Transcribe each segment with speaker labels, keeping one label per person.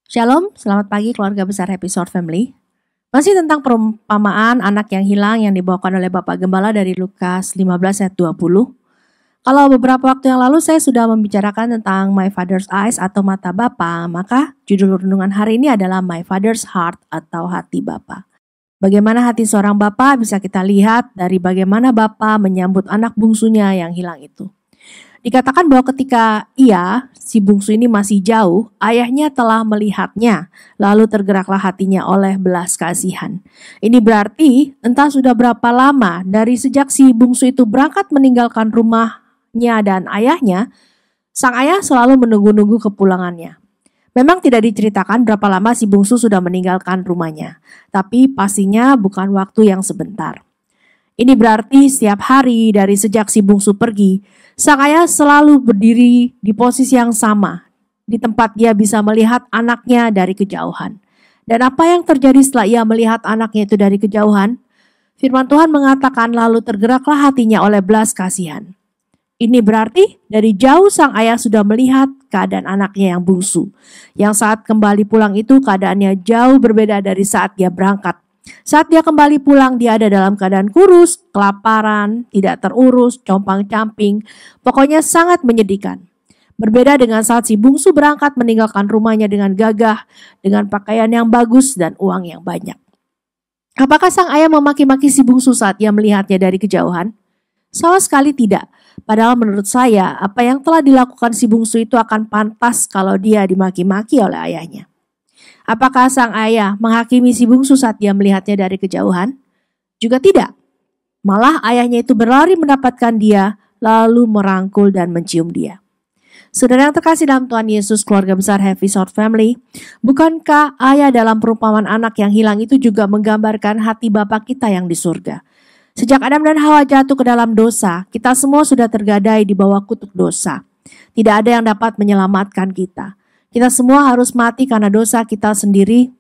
Speaker 1: Shalom, selamat pagi keluarga besar Happy Short Family. Masih tentang perumpamaan anak yang hilang yang dibawakan oleh Bapak Gembala dari Lukas 15 ayat 20. Kalau beberapa waktu yang lalu saya sudah membicarakan tentang My Father's Eyes atau mata Bapa, maka judul renungan hari ini adalah My Father's Heart atau hati Bapa. Bagaimana hati seorang bapa bisa kita lihat dari bagaimana bapa menyambut anak bungsunya yang hilang itu. Dikatakan bahwa ketika si bungsu ini masih jauh, ayahnya telah melihatnya, lalu tergeraklah hatinya oleh belas kasihan. Ini berarti entah sudah berapa lama dari sejak si bungsu itu berangkat meninggalkan rumahnya dan ayahnya, sang ayah selalu menunggu-nunggu kepulangannya. Memang tidak diceritakan berapa lama si bungsu sudah meninggalkan rumahnya, tapi pastinya bukan waktu yang sebentar. Ini berarti setiap hari dari sejak si bungsu pergi, sang ayah selalu berdiri di posisi yang sama, di tempat dia bisa melihat anaknya dari kejauhan. Dan apa yang terjadi setelah ia melihat anaknya itu dari kejauhan? Firman Tuhan mengatakan lalu tergeraklah hatinya oleh belas kasihan. Ini berarti dari jauh sang ayah sudah melihat keadaan anaknya yang bungsu. Yang saat kembali pulang itu keadaannya jauh berbeda dari saat dia berangkat. Saat dia kembali pulang, dia ada dalam keadaan kurus, kelaparan, tidak terurus, compang-camping, pokoknya sangat menyedihkan. Berbeda dengan saat si bungsu berangkat meninggalkan rumahnya dengan gagah, dengan pakaian yang bagus dan uang yang banyak. Apakah sang ayah memaki-maki si bungsu saat ia melihatnya dari kejauhan? Sama sekali tidak. Padahal menurut saya, apa yang telah dilakukan si bungsu itu akan pantas kalau dia dimaki-maki oleh ayahnya. Apakah sang ayah menghakimi si bungsu saat dia melihatnya dari kejauhan? Juga tidak. Malah ayahnya itu berlari mendapatkan dia, lalu merangkul dan mencium dia. Saudara yang terkasih dalam Tuhan Yesus, keluarga besar Happy Short Family, bukankah ayah dalam perumpamaan anak yang hilang itu juga menggambarkan hati Bapa kita yang di surga? Sejak Adam dan Hawa jatuh ke dalam dosa, kita semua sudah tergadai di bawah kutuk dosa. Tidak ada yang dapat menyelamatkan kita. Kita semua harus mati karena dosa kita sendiri,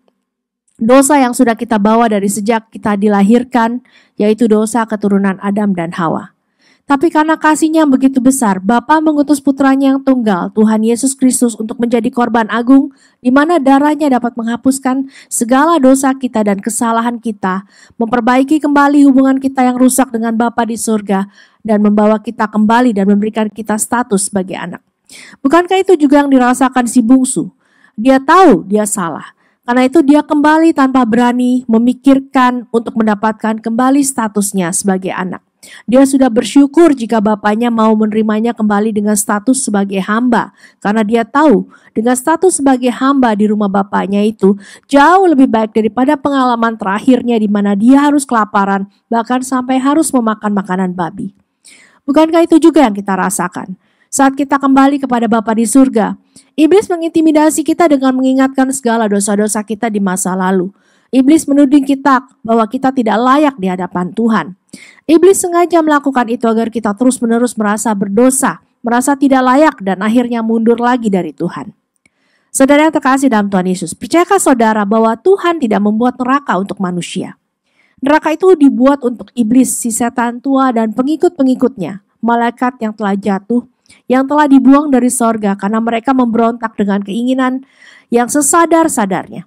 Speaker 1: dosa yang sudah kita bawa dari sejak kita dilahirkan, yaitu dosa keturunan Adam dan Hawa. Tapi karena kasih-Nya yang begitu besar, Bapa mengutus putranya yang tunggal, Tuhan Yesus Kristus, untuk menjadi korban agung, di mana darahnya dapat menghapuskan segala dosa kita dan kesalahan kita, memperbaiki kembali hubungan kita yang rusak dengan Bapa di surga, dan membawa kita kembali dan memberikan kita status sebagai anak. Bukankah itu juga yang dirasakan si bungsu? Dia tahu dia salah. Karena itu dia kembali tanpa berani memikirkan untuk mendapatkan kembali statusnya sebagai anak. Dia sudah bersyukur jika bapaknya mau menerimanya kembali dengan status sebagai hamba. Karena dia tahu dengan status sebagai hamba di rumah bapaknya itu jauh lebih baik daripada pengalaman terakhirnya di mana dia harus kelaparan, bahkan sampai harus memakan makanan babi. Bukankah itu juga yang kita rasakan? Saat kita kembali kepada Bapa di surga, iblis mengintimidasi kita dengan mengingatkan segala dosa-dosa kita di masa lalu. Iblis menuding kita bahwa kita tidak layak di hadapan Tuhan. Iblis sengaja melakukan itu agar kita terus-menerus merasa berdosa, merasa tidak layak dan akhirnya mundur lagi dari Tuhan. Saudara yang terkasih dalam Tuhan Yesus, percayakah saudara bahwa Tuhan tidak membuat neraka untuk manusia? Neraka itu dibuat untuk iblis, si setan tua dan pengikut-pengikutnya, malaikat yang telah jatuh, yang telah dibuang dari sorga karena mereka memberontak dengan keinginan yang sesadar-sadarnya.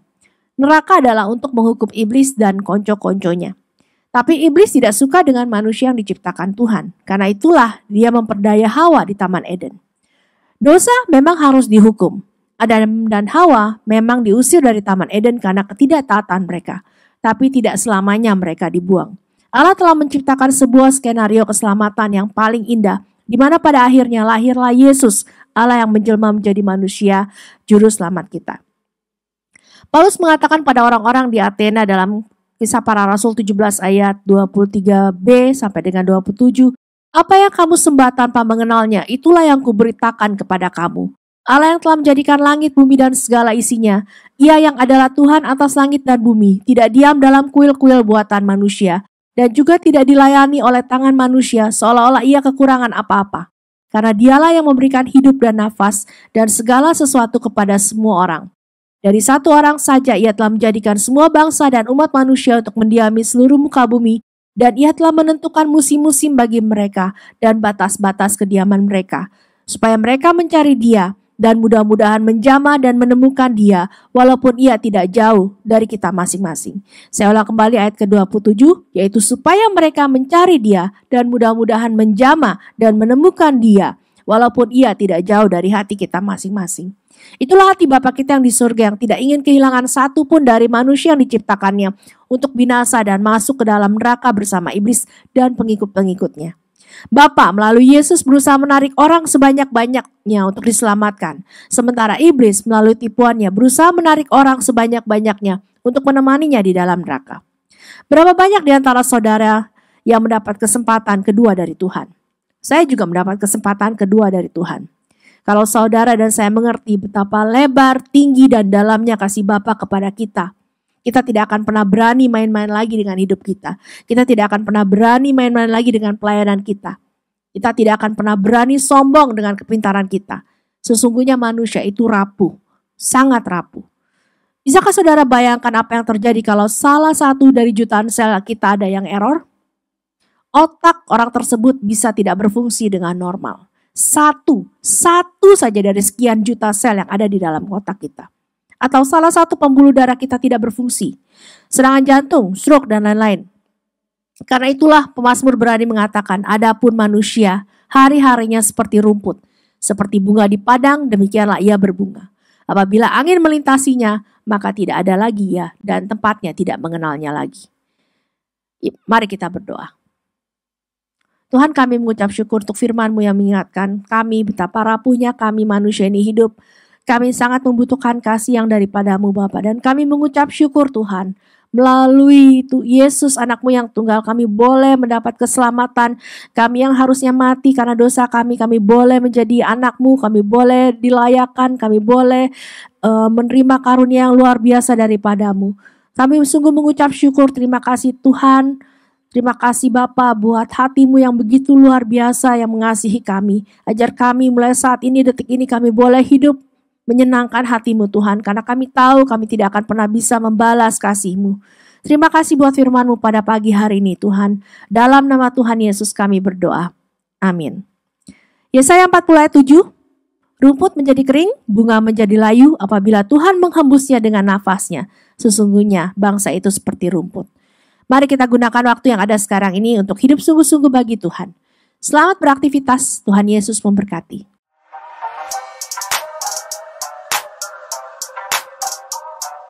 Speaker 1: Neraka adalah untuk menghukum iblis dan konco-konconya. Tapi iblis tidak suka dengan manusia yang diciptakan Tuhan. Karena itulah dia memperdaya Hawa di Taman Eden. Dosa memang harus dihukum. Adam dan Hawa memang diusir dari Taman Eden karena ketidaktaatan mereka. Tapi tidak selamanya mereka dibuang. Allah telah menciptakan sebuah skenario keselamatan yang paling indah, di mana pada akhirnya lahirlah Yesus, Allah yang menjelma menjadi manusia, juru selamat kita. Paulus mengatakan pada orang-orang di Athena dalam Kisah Para Rasul 17 ayat 23b sampai dengan 27, apa yang kamu sembah tanpa mengenalnya, itulah yang kuberitakan kepada kamu. Allah yang telah menjadikan langit, bumi dan segala isinya, Ia yang adalah Tuhan atas langit dan bumi, tidak diam dalam kuil-kuil buatan manusia, dan juga tidak dilayani oleh tangan manusia seolah-olah ia kekurangan apa-apa. Karena dialah yang memberikan hidup dan nafas dan segala sesuatu kepada semua orang. Dari satu orang saja ia telah menjadikan semua bangsa dan umat manusia untuk mendiami seluruh muka bumi, dan ia telah menentukan musim-musim bagi mereka dan batas-batas kediaman mereka, supaya mereka mencari Dia dan mudah-mudahan menjamah dan menemukan Dia walaupun Ia tidak jauh dari kita masing-masing. Saya ulang kembali ayat ke-27, yaitu supaya mereka mencari Dia dan mudah-mudahan menjamah dan menemukan Dia walaupun Ia tidak jauh dari hati kita masing-masing. Itulah hati Bapa kita yang di surga, yang tidak ingin kehilangan satu pun dari manusia yang diciptakannya untuk binasa dan masuk ke dalam neraka bersama iblis dan pengikut-pengikutnya. Bapa melalui Yesus berusaha menarik orang sebanyak-banyaknya untuk diselamatkan. Sementara iblis melalui tipuannya berusaha menarik orang sebanyak-banyaknya untuk menemaninya di dalam neraka. Berapa banyak di antara saudara yang mendapat kesempatan kedua dari Tuhan? Saya juga mendapat kesempatan kedua dari Tuhan. Kalau saudara dan saya mengerti betapa lebar, tinggi, dan dalamnya kasih Bapa kepada kita, kita tidak akan pernah berani main-main lagi dengan hidup kita. Kita tidak akan pernah berani main-main lagi dengan pelayanan kita. Kita tidak akan pernah berani sombong dengan kepintaran kita. Sesungguhnya manusia itu rapuh, sangat rapuh. Bisakah saudara bayangkan apa yang terjadi kalau salah satu dari jutaan sel kita ada yang error? Otak orang tersebut bisa tidak berfungsi dengan normal. Satu saja dari sekian juta sel yang ada di dalam otak kita. Atau salah satu pembuluh darah kita tidak berfungsi, serangan jantung, stroke, dan lain-lain. Karena itulah pemazmur berani mengatakan, adapun manusia hari-harinya seperti rumput, seperti bunga di padang, demikianlah ia berbunga. Apabila angin melintasinya, maka tidak ada lagi ia, dan tempatnya tidak mengenalnya lagi. Mari kita berdoa. Tuhan, kami mengucap syukur untuk firman-Mu yang mengingatkan kami betapa rapuhnya kami manusia ini hidup. Kami sangat membutuhkan kasih yang daripada-Mu Bapa, dan kami mengucap syukur Tuhan. Melalui Yesus anak-Mu yang tunggal kami boleh mendapat keselamatan. Kami yang harusnya mati karena dosa kami boleh menjadi anak-Mu. Kami boleh dilayakan, kami boleh menerima karunia yang luar biasa daripada-Mu. Kami sungguh mengucap syukur, terima kasih Tuhan. Terima kasih Bapa buat hati-Mu yang begitu luar biasa yang mengasihi kami. Ajar kami mulai saat ini, detik ini kami boleh hidup menyenangkan hati-Mu Tuhan, karena kami tahu kami tidak akan pernah bisa membalas kasih-Mu. Terima kasih buat firman-Mu pada pagi hari ini Tuhan. Dalam nama Tuhan Yesus kami berdoa. Amin. Yesaya 40 ayat 7. Rumput menjadi kering, bunga menjadi layu apabila Tuhan menghembusnya dengan nafasnya. Sesungguhnya bangsa itu seperti rumput. Mari kita gunakan waktu yang ada sekarang ini untuk hidup sungguh-sungguh bagi Tuhan. Selamat beraktivitas, Tuhan Yesus memberkati.